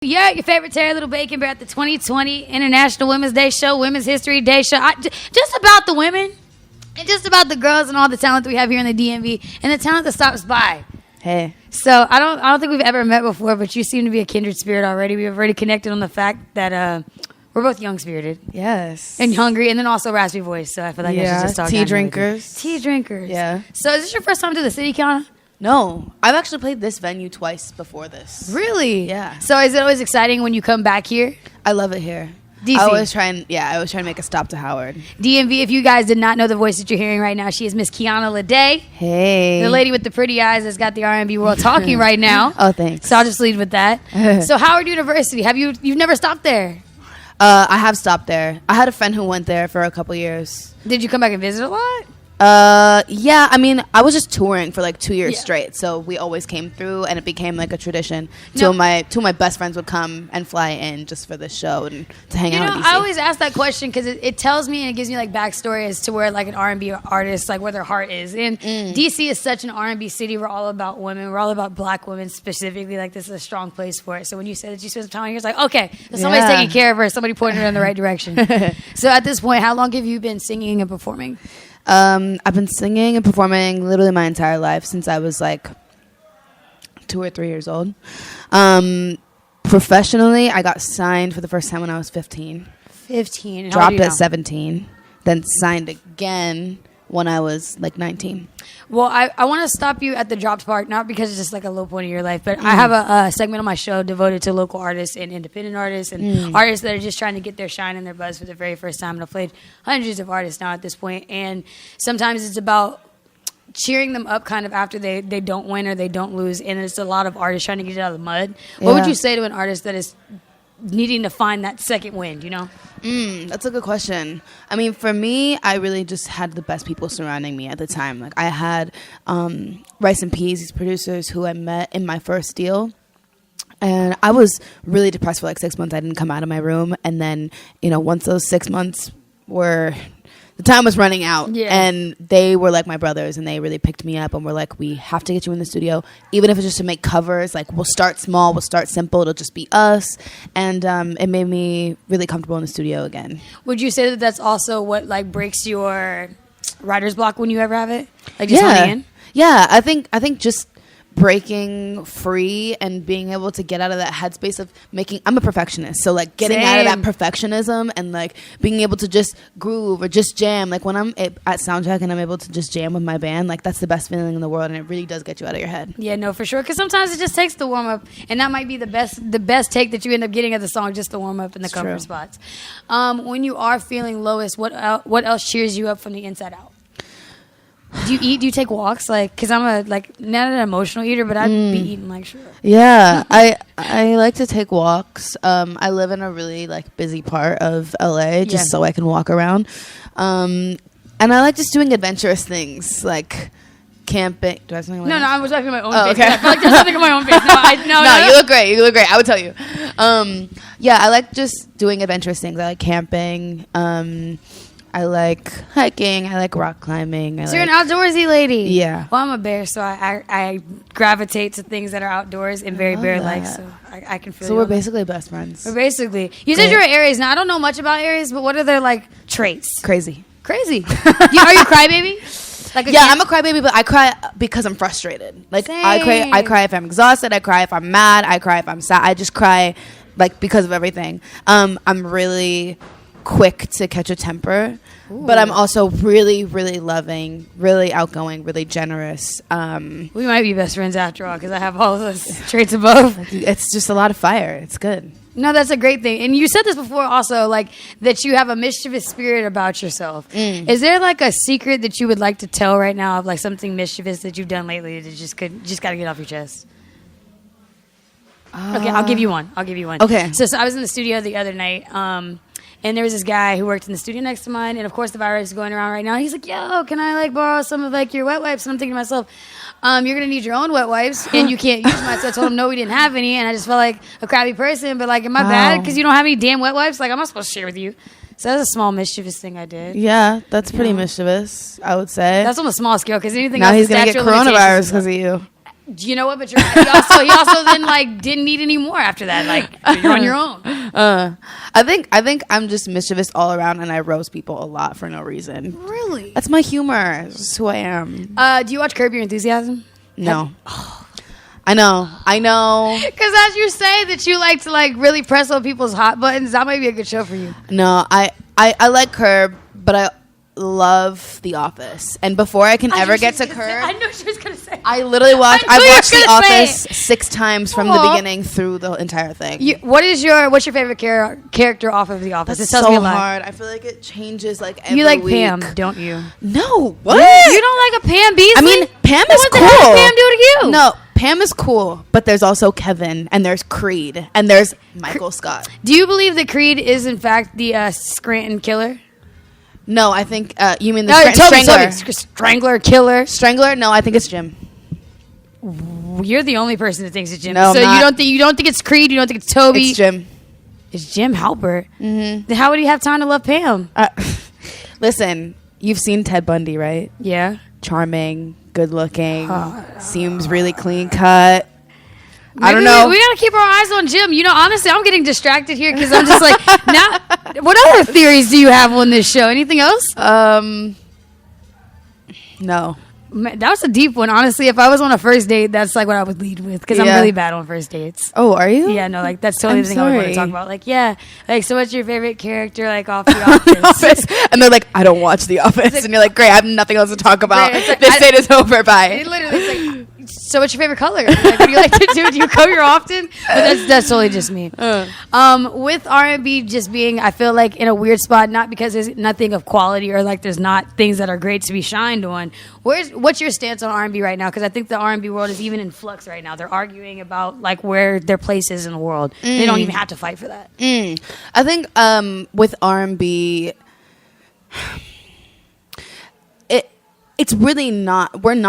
Yeah, your favorite Terry Little Bacon Bear at the 2020 International Women's Day Show, Women's History Day Show. Just about the women and just about the girls and all the talent that we have here in the DMV and the talent that stops by. Hey. So I don't think we've ever met before, but you seem to be a kindred spirit already. We've already connected on the fact that we're both young-spirited. Yes. And hungry, and then also raspy voice. So I feel like I should just talk tea drinkers. Tea drinkers. Yeah. So is this your first time to the city, Kiana? No, I've actually played this venue twice before this. Really? Yeah. So is it always exciting when you come back here? I love it here. DC. I always try to make a stop to Howard. DMV, if you guys did not know the voice that you're hearing right now, she is Miss Kiana Lede. Hey. The lady with the pretty eyes that's got the R&B world talking right now. Oh, thanks. So I'll just lead with that. So Howard University, you've never stopped there? I have stopped there. I had a friend who went there for a couple years. Did you come back and visit a lot? Yeah, I mean, I was just touring for like 2 years straight, so we always came through, and it became like a tradition. Two of my best friends would come and fly in just for this show and to hang out in DC. I always ask that question because it tells me and it gives me like backstory as to where like an R&B artist, like where their heart is. And DC is such an R&B city. We're all about women. We're all about black women specifically. Like this is a strong place for it. So when you said that you spent some time here, it's like, okay, somebody's taking care of her. Somebody pointed her in the right direction. So at this point, how long have you been singing and performing? I've been singing and performing literally my entire life since I was like 2 or 3 years old. Professionally, I got signed for the first time when I was 15. 15. Dropped at 17. Then signed again when I was like 19. Well, I want to stop you at the dropped part, not because it's just like a low point in your life, but I have a segment on my show devoted to local artists and independent artists and artists that are just trying to get their shine and their buzz for the very first time. And I've played hundreds of artists now at this point, and sometimes it's about cheering them up kind of after they don't win or they don't lose, and it's a lot of artists trying to get it out of the mud. What would you say to an artist that is needing to find that second wind, you know? That's a good question. I mean, for me, I really just had the best people surrounding me at the time. Like I had Rice and Peas, these producers who I met in my first deal. And I was really depressed for like 6 months. I didn't come out of my room. And then, once those 6 months were... the time was running out, and they were like my brothers, and they really picked me up and were like, we have to get you in the studio, even if it's just to make covers. Like, we'll start small, we'll start simple, it'll just be us. And it made me really comfortable in the studio again. Would you say that that's also what like breaks your writer's block when you ever have it? Like just honing in? Yeah, I think just breaking free and being able to get out of that headspace of I'm a perfectionist, so like getting out of that perfectionism and like being able to just groove or just jam. Like when I'm at soundcheck and I'm able to just jam with my band, like that's the best feeling in the world, and it really does get you out of your head. Yeah, no, for sure, because sometimes it just takes the warm up, and that might be the best take that you end up getting of the song, just the warm up and the comfort spots. When you are feeling lowest, what else cheers you up from the inside out? Do you eat? Do you take walks? Like, because I'm not an emotional eater, but I'd be eating like sure. Yeah, I like to take walks. I live in a really like busy part of LA, just so I can walk around. And I like just doing adventurous things like camping. Do I have something like that? No, I was laughing at my own face. Okay. I feel like there's something in my own face. No, you look great. You look great. I would tell you. Yeah, I like just doing adventurous things. I like camping. I like hiking. I like rock climbing. So you're an outdoorsy lady. Yeah. Well, I'm a bear, so I gravitate to things that are outdoors and very bear-like. So I can feel. So we're basically best friends. We're basically. You said you're an Aries. Now I don't know much about Aries, but what are their like traits? Crazy. Are you a crybaby? I'm a crybaby, but I cry because I'm frustrated. Like Same. I cry if I'm exhausted. I cry if I'm mad. I cry if I'm sad. I just cry like because of everything. I'm really quick to catch a temper. Ooh. But I'm also really, really loving, really outgoing, really generous. We might be best friends after all, because I have all those traits above. It's just a lot of fire. It's good. No, that's a great thing. And you said this before also, like that you have a mischievous spirit about yourself. Is there like a secret that you would like to tell right now of like something mischievous that you've done lately that just got to get off your chest? Okay, I'll give you one. Okay. So I was in the studio the other night, and there was this guy who worked in the studio next to mine, and of course the virus is going around right now. He's like, "Yo, can I like borrow some of like your wet wipes?" And I'm thinking to myself, "You're gonna need your own wet wipes, and you can't use mine." So I told him, "No, we didn't have any," and I just felt like a crappy person. But like, am I bad because you don't have any damn wet wipes? Like, I'm not supposed to share with you. So that's a small mischievous thing I did. Yeah, that's pretty mischievous, I would say. That's on a small scale because anything now else he's gonna get coronavirus because of you. You know what? But he also then like didn't need any more after that. Like you're on your own. I think I'm just mischievous all around, and I roast people a lot for no reason. Really? That's my humor. It's just who I am. Do you watch Curb Your Enthusiasm? No. I know. Because as you say that you like to like really press on people's hot buttons, that might be a good show for you. No, I like Curb, but I love The Office. And before I can ever get to Curb, I know she was gonna say. I've watched The Office 6 times from the beginning through the entire thing. What's your favorite character off of The Office? That's so hard. I feel like it changes like every You like week. Pam, don't you? No, what? You don't like a Pam Beasley? I mean, Pam is what cool. What the hell did Pam do to you? No, Pam is cool, but there's also Kevin, and there's Creed, and there's Michael Scott. Do you believe that Creed is in fact the Scranton killer? No, I think you mean the Strangler. Strangler, killer. Strangler? No, I think it's Jim. You're the only person that thinks it's Jim. No, so you don't think it's Creed? You don't think it's Toby? It's Jim. It's Jim Halpert. Mm-hmm. Then how would he have time to love Pam? Listen, you've seen Ted Bundy, right? Yeah. Charming, good looking, seems really clean cut. Maybe I don't know. We gotta keep our eyes on Jim. You know, honestly, I'm getting distracted here because I'm just like, now. What other theories do you have on this show? Anything else? No. Man, that was a deep one. Honestly, if I was on a first date, that's like what I would lead with because I'm really bad on first dates. Oh, are you? Yeah, no, like that's totally I'm the thing I would want to sorry. talk about. Like, yeah, like so. What's your favorite character? Like off The Office? And they're like, I don't watch The Office, and you're like, great, I have nothing else to talk about. Right, like, this date is over. Bye. It literally, it's like, so what's your favorite color? Like, what do you like to do? Do you color often? But that's totally just me. With R&B just being, I feel like in a weird spot, not because there's nothing of quality or like there's not things that are great to be shined on. What's your stance on R&B right now? Because I think the R&B world is even in flux right now. They're arguing about like where their place is in the world. They don't even have to fight for that. I think with R&B, it's really not, we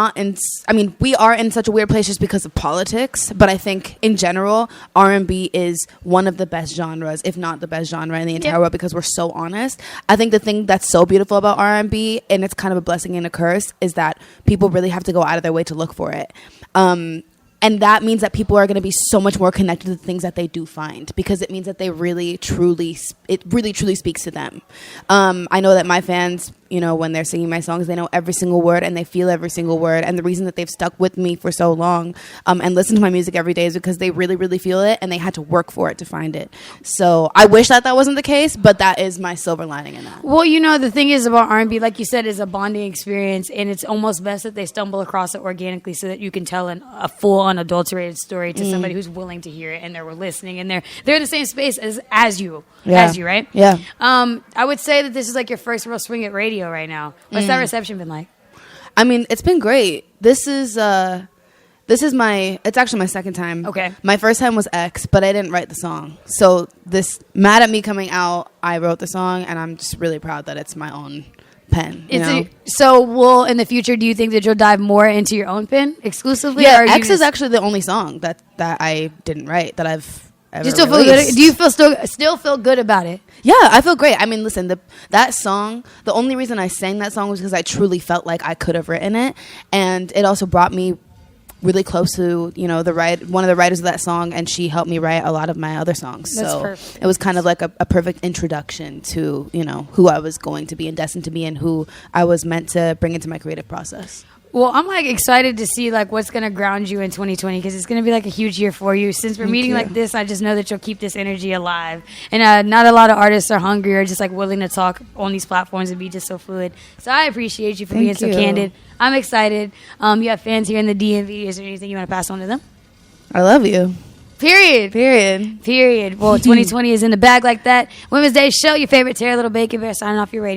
are in such a weird place just because of politics, but I think in general, R&B is one of the best genres, if not the best genre in the entire world, because we're so honest. I think the thing that's so beautiful about R&B, and it's kind of a blessing and a curse, is that people really have to go out of their way to look for it. And that means that people are going to be so much more connected to the things that they do find, because it means that it really truly speaks to them. I know that my fans, when they're singing my songs, they know every single word and they feel every single word. And the reason that they've stuck with me for so long and listen to my music every day is because they really, really feel it and they had to work for it to find it. So I wish that wasn't the case, but that is my silver lining in that. Well, the thing is about R&B, like you said, is a bonding experience, and it's almost best that they stumble across it organically so that you can tell a full, unadulterated story to somebody who's willing to hear it and they're listening and they're in the same space as you, right? Yeah. I would say that this is like your first real swing at radio right now. What's that reception been like? I mean, it's been great. It's actually my second time. Okay. My first time was X, but I didn't write the song. So Mad at Me coming out, I wrote the song, and I'm just really proud that it's my own pen. So in the future, do you think that you'll dive more into your own pen exclusively? Yeah, X is actually the only song that I didn't write that I've ever Do you still feel good about it? Yeah, I feel great. I mean, listen, that song, the only reason I sang that song was because I truly felt like I could have written it, and it also brought me really close to one of the writers of that song, and she helped me write a lot of my other songs. That's so perfect. It was kind of like a perfect introduction to who I was going to be and destined to be, and who I was meant to bring into my creative process. Well, I'm excited to see what's going to ground you in 2020, because it's going to be a huge year for you. Since we're meeting like this, I just know that you'll keep this energy alive. And not a lot of artists are hungry or just willing to talk on these platforms and be just so fluid. So I appreciate you for being so candid. I'm excited. You have fans here in the DMV. Is there anything you want to pass on to them? I love you. Period. Period. Well, 2020 is in the bag like that. Women's Day show, your favorite Terry Little Bacon Bear signing off your radio.